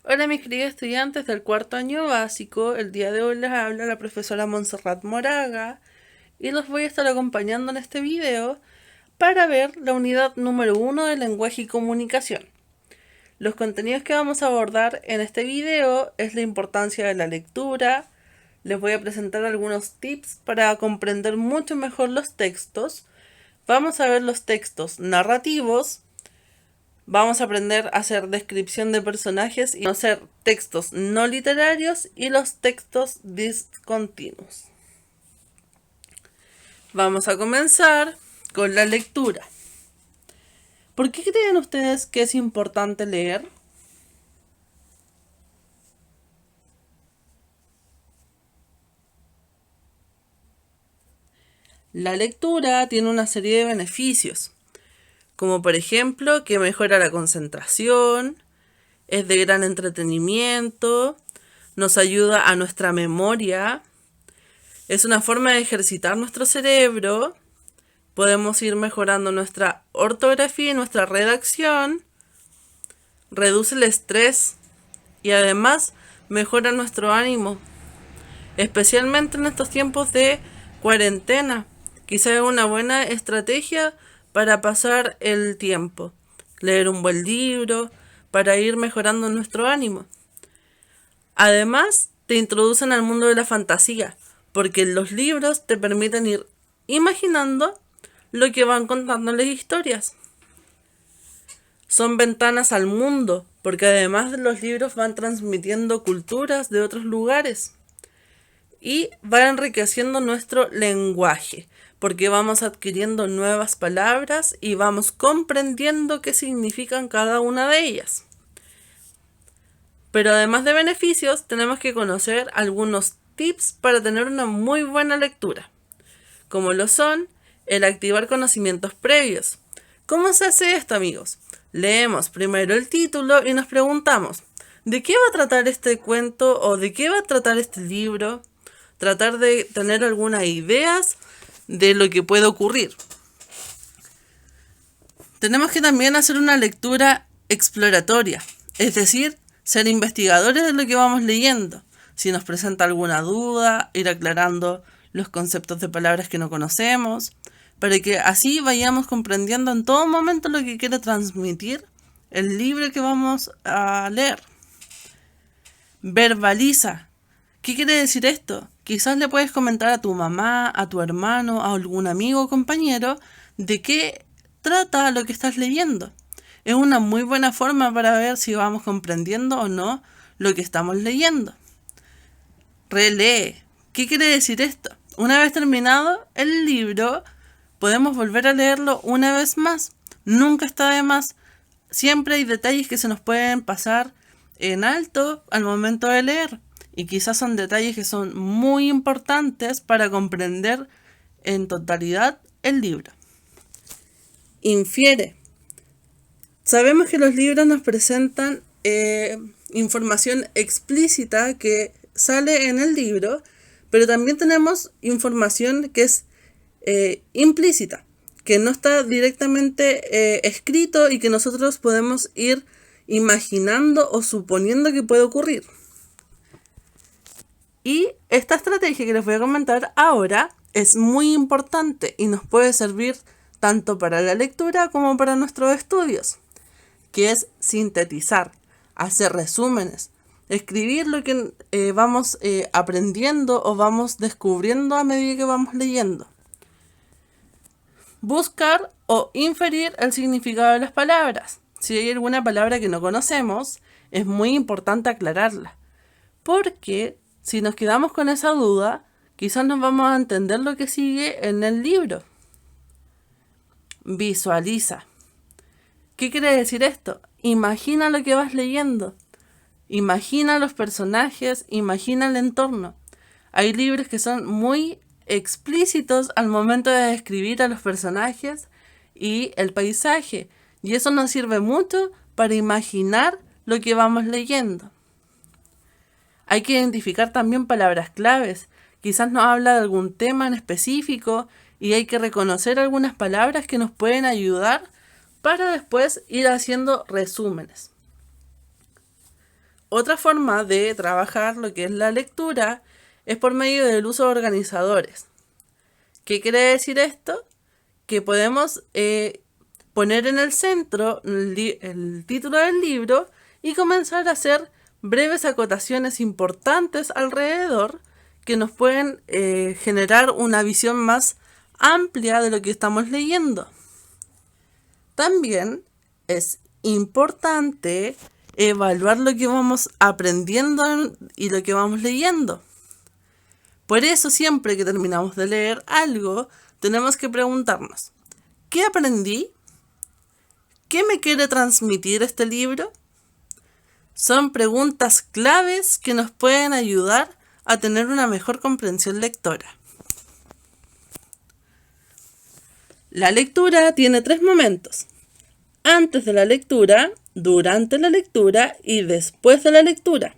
Hola mis queridos estudiantes del cuarto año básico, el día de hoy les habla la profesora Montserrat Moraga y los voy a estar acompañando en este video para ver la unidad número 1 de lenguaje y comunicación. Los contenidos que vamos a abordar en este video es la importancia de la lectura, les voy a presentar algunos tips para comprender mucho mejor los textos, vamos a ver los textos narrativos. Vamos a aprender a hacer descripción de personajes y hacer textos no literarios y los textos discontinuos. Vamos a comenzar con la lectura. ¿Por qué creen ustedes que es importante leer? La lectura tiene una serie de beneficios, como por ejemplo que mejora la concentración, es de gran entretenimiento, nos ayuda a nuestra memoria, es una forma de ejercitar nuestro cerebro, podemos ir mejorando nuestra ortografía y nuestra redacción, reduce el estrés y además mejora nuestro ánimo, especialmente en estos tiempos de cuarentena. Quizá es una buena estrategia para pasar el tiempo, leer un buen libro, para ir mejorando nuestro ánimo. Además, te introducen al mundo de la fantasía, porque los libros te permiten ir imaginando lo que van contando las historias. Son ventanas al mundo, porque además de los libros van transmitiendo culturas de otros lugares. Y va enriqueciendo nuestro lenguaje, porque vamos adquiriendo nuevas palabras y vamos comprendiendo qué significan cada una de ellas. Pero además de beneficios, tenemos que conocer algunos tips para tener una muy buena lectura, como lo son el activar conocimientos previos. ¿Cómo se hace esto, amigos? Leemos primero el título y nos preguntamos, ¿de qué va a tratar este cuento o de qué va a tratar este libro? Tratar de tener algunas ideas de lo que puede ocurrir. Tenemos que también hacer una lectura exploratoria, es decir, ser investigadores de lo que vamos leyendo. Si nos presenta alguna duda, ir aclarando los conceptos de palabras que no conocemos, para que así vayamos comprendiendo en todo momento lo que quiere transmitir el libro que vamos a leer. Verbaliza. ¿Qué quiere decir esto? Quizás le puedes comentar a tu mamá, a tu hermano, a algún amigo o compañero de qué trata lo que estás leyendo. Es una muy buena forma para ver si vamos comprendiendo o no lo que estamos leyendo. Relee. ¿Qué quiere decir esto? Una vez terminado el libro, podemos volver a leerlo una vez más. Nunca está de más. Siempre hay detalles que se nos pueden pasar en alto al momento de leer. Y quizás son detalles que son muy importantes para comprender en totalidad el libro. Infiere. Sabemos que los libros nos presentan información explícita que sale en el libro, pero también tenemos información que es implícita, que no está directamente escrito y que nosotros podemos ir imaginando o suponiendo que puede ocurrir. Y esta estrategia que les voy a comentar ahora es muy importante y nos puede servir tanto para la lectura como para nuestros estudios, que es sintetizar, hacer resúmenes, escribir lo que vamos aprendiendo o vamos descubriendo a medida que vamos leyendo. Buscar o inferir el significado de las palabras. Si hay alguna palabra que no conocemos, es muy importante aclararla, porque si nos quedamos con esa duda, quizás no vamos a entender lo que sigue en el libro. Visualiza. ¿Qué quiere decir esto? Imagina lo que vas leyendo. Imagina los personajes, imagina el entorno. Hay libros que son muy explícitos al momento de describir a los personajes y el paisaje. Y eso nos sirve mucho para imaginar lo que vamos leyendo. Hay que identificar también palabras claves. Quizás nos habla de algún tema en específico y hay que reconocer algunas palabras que nos pueden ayudar para después ir haciendo resúmenes. Otra forma de trabajar lo que es la lectura es por medio del uso de organizadores. ¿Qué quiere decir esto? Que podemos poner en el centro el título del libro y comenzar a hacer breves acotaciones importantes alrededor que nos pueden generar una visión más amplia de lo que estamos leyendo. También es importante evaluar lo que vamos aprendiendo y lo que vamos leyendo. Por eso siempre que terminamos de leer algo, tenemos que preguntarnos, ¿qué aprendí? ¿Qué me quiere transmitir este libro? Son preguntas claves que nos pueden ayudar a tener una mejor comprensión lectora. La lectura tiene 3 momentos: antes de la lectura, durante la lectura y después de la lectura.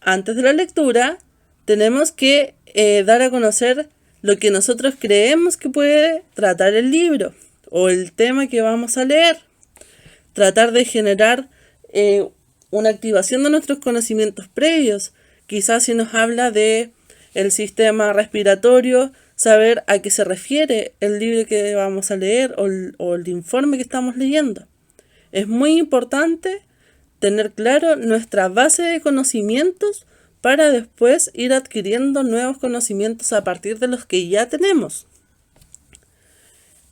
Antes de la lectura, tenemos que dar a conocer lo que nosotros creemos que puede tratar el libro o el tema que vamos a leer. Tratar de generar una activación de nuestros conocimientos previos. Quizás si nos habla de el sistema respiratorio, saber a qué se refiere el libro que vamos a leer o el informe que estamos leyendo. Es muy importante tener claro nuestra base de conocimientos para después ir adquiriendo nuevos conocimientos a partir de los que ya tenemos.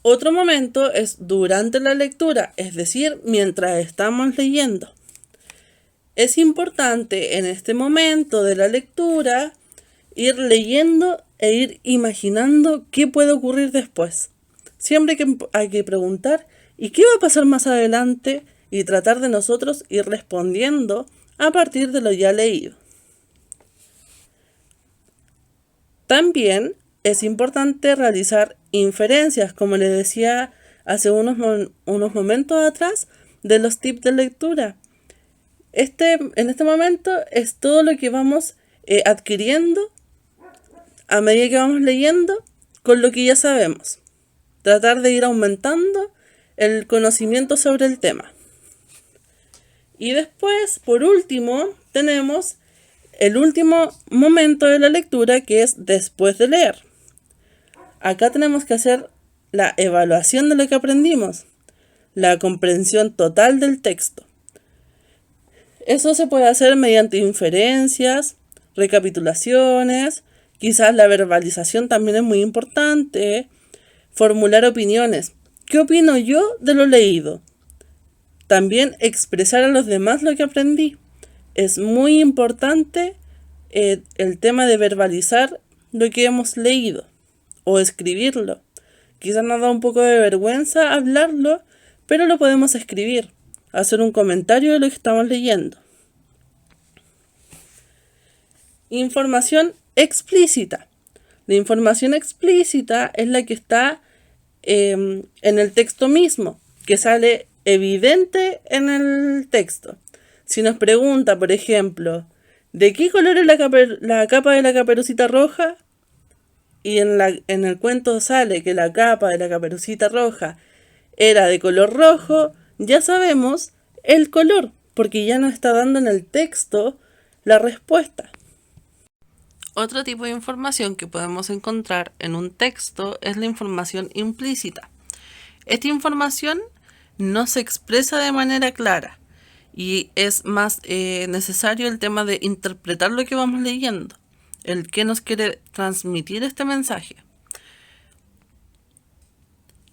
Otro momento es durante la lectura, es decir, mientras estamos leyendo. Es importante en este momento de la lectura ir leyendo e ir imaginando qué puede ocurrir después. Siempre hay que preguntar ¿y qué va a pasar más adelante? Y tratar de nosotros ir respondiendo a partir de lo ya leído. También es importante realizar inferencias, como les decía hace unos momentos atrás, de los tips de lectura. En este momento es todo lo que vamos adquiriendo a medida que vamos leyendo con lo que ya sabemos. Tratar de ir aumentando el conocimiento sobre el tema. Y después, por último, tenemos el último momento de la lectura, que es después de leer. Acá tenemos que hacer la evaluación de lo que aprendimos, la comprensión total del texto. Eso se puede hacer mediante inferencias, recapitulaciones, quizás la verbalización también es muy importante, formular opiniones. ¿Qué opino yo de lo leído? También expresar a los demás lo que aprendí. Es muy importante el tema de verbalizar lo que hemos leído o escribirlo. Quizás nos da un poco de vergüenza hablarlo, pero lo podemos escribir, hacer un comentario de lo que estamos leyendo. Información explícita. La información explícita es la que está en el texto mismo, que sale evidente en el texto. Si nos pregunta, por ejemplo, ¿de qué color es la capa de la Caperucita Roja? Y en el cuento sale que la capa de la Caperucita Roja era de color rojo, ya sabemos el color, porque ya nos está dando en el texto la respuesta. Otro tipo de información que podemos encontrar en un texto es la información implícita. Esta información no se expresa de manera clara y es más necesario el tema de interpretar lo que vamos leyendo, el que nos quiere transmitir este mensaje.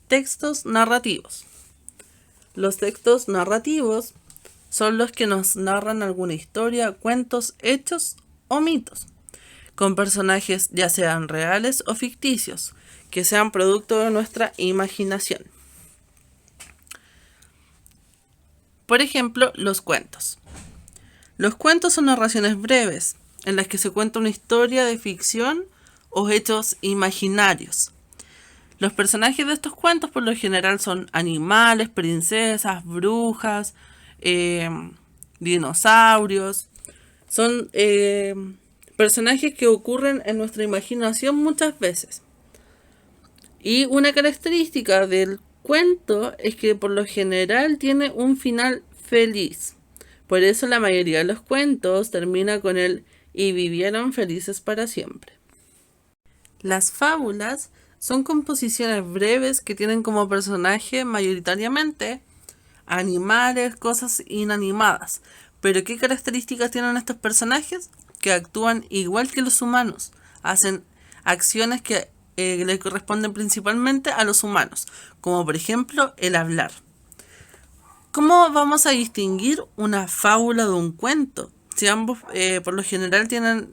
Textos narrativos. Los textos narrativos son los que nos narran alguna historia, cuentos, hechos o mitos, con personajes ya sean reales o ficticios, que sean producto de nuestra imaginación. Por ejemplo, los cuentos. Los cuentos son narraciones breves, en las que se cuenta una historia de ficción o hechos imaginarios. Los personajes de estos cuentos por lo general son animales, princesas, brujas, dinosaurios. Son personajes que ocurren en nuestra imaginación muchas veces. Y una característica del cuento es que por lo general tiene un final feliz. Por eso la mayoría de los cuentos termina con el "y vivieron felices para siempre". Las fábulas son composiciones breves que tienen como personaje mayoritariamente animales, cosas inanimadas. ¿Pero qué características tienen estos personajes? Que actúan igual que los humanos, hacen acciones que le corresponden principalmente a los humanos, como por ejemplo el hablar. ¿Cómo vamos a distinguir una fábula de un cuento? Si ambos por lo general tienen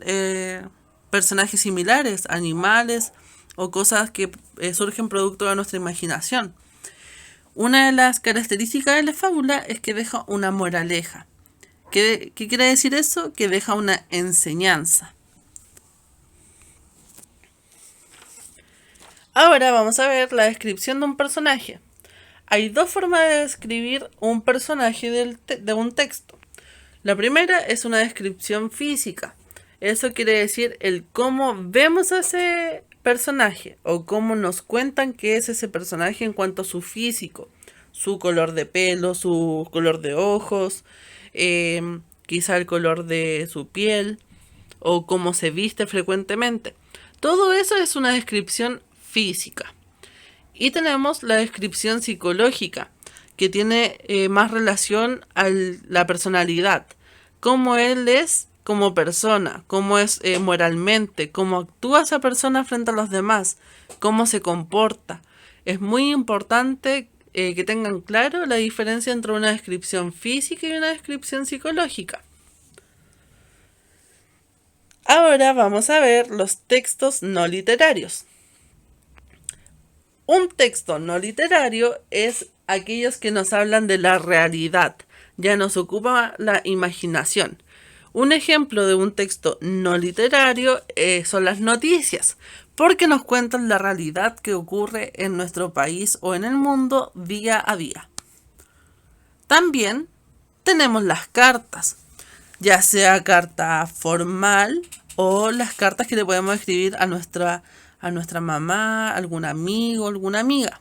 personajes similares, animales o cosas que surgen producto de nuestra imaginación. Una de las características de la fábula es que deja una moraleja. ¿Qué quiere decir eso? Que deja una enseñanza. Ahora vamos a ver la descripción de un personaje. Hay dos formas de describir un personaje de un texto. La primera es una descripción física. Eso quiere decir el cómo vemos a ese personaje o cómo nos cuentan qué es ese personaje en cuanto a su físico, su color de pelo, su color de ojos, quizá el color de su piel o cómo se viste frecuentemente. Todo eso es una descripción física. Y tenemos la descripción psicológica, que tiene más relación a la personalidad, cómo él es como persona, cómo es moralmente, cómo actúa esa persona frente a los demás, cómo se comporta. Es muy importante que tengan claro la diferencia entre una descripción física y una descripción psicológica. Ahora vamos a ver los textos no literarios. Un texto no literario es aquellos que nos hablan de la realidad, ya nos ocupa la imaginación. Un ejemplo de un texto no literario son las noticias, porque nos cuentan la realidad que ocurre en nuestro país o en el mundo día a día. También tenemos las cartas, ya sea carta formal o las cartas que le podemos escribir a nuestra mamá, algún amigo, alguna amiga.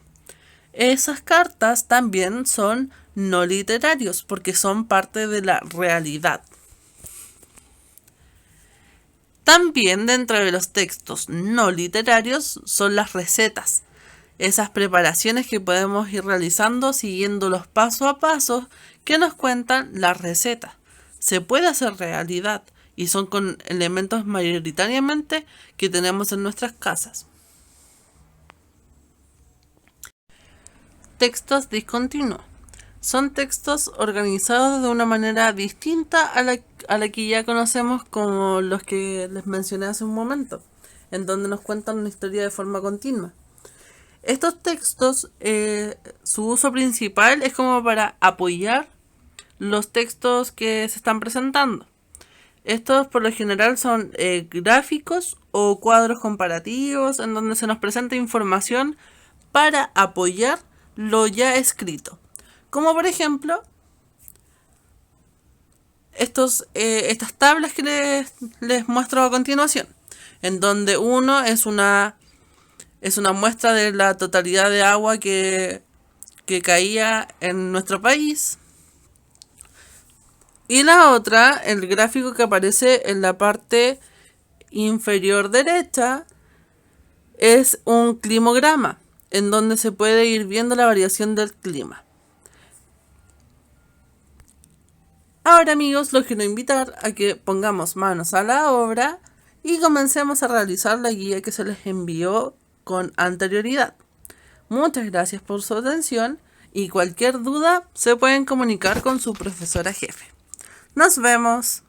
Esas cartas también son no literarios porque son parte de la realidad. También dentro de los textos no literarios son las recetas, esas preparaciones que podemos ir realizando siguiendo los pasos a pasos que nos cuentan las recetas. Se puede hacer realidad y son con elementos mayoritariamente que tenemos en nuestras casas. Textos discontinuos. Son textos organizados de una manera distinta a la que ya conocemos como los que les mencioné hace un momento, en donde nos cuentan una historia de forma continua. Estos textos, su uso principal es como para apoyar los textos que se están presentando. Estos por lo general son gráficos o cuadros comparativos en donde se nos presenta información para apoyar lo ya escrito. Como por ejemplo, estas tablas que les muestro a continuación, en donde uno es una muestra de la totalidad de agua que caía en nuestro país. Y la otra, el gráfico que aparece en la parte inferior derecha, es un climograma, en donde se puede ir viendo la variación del clima. Ahora, amigos, los quiero invitar a que pongamos manos a la obra y comencemos a realizar la guía que se les envió con anterioridad. Muchas gracias por su atención y cualquier duda se pueden comunicar con su profesora jefe. ¡Nos vemos!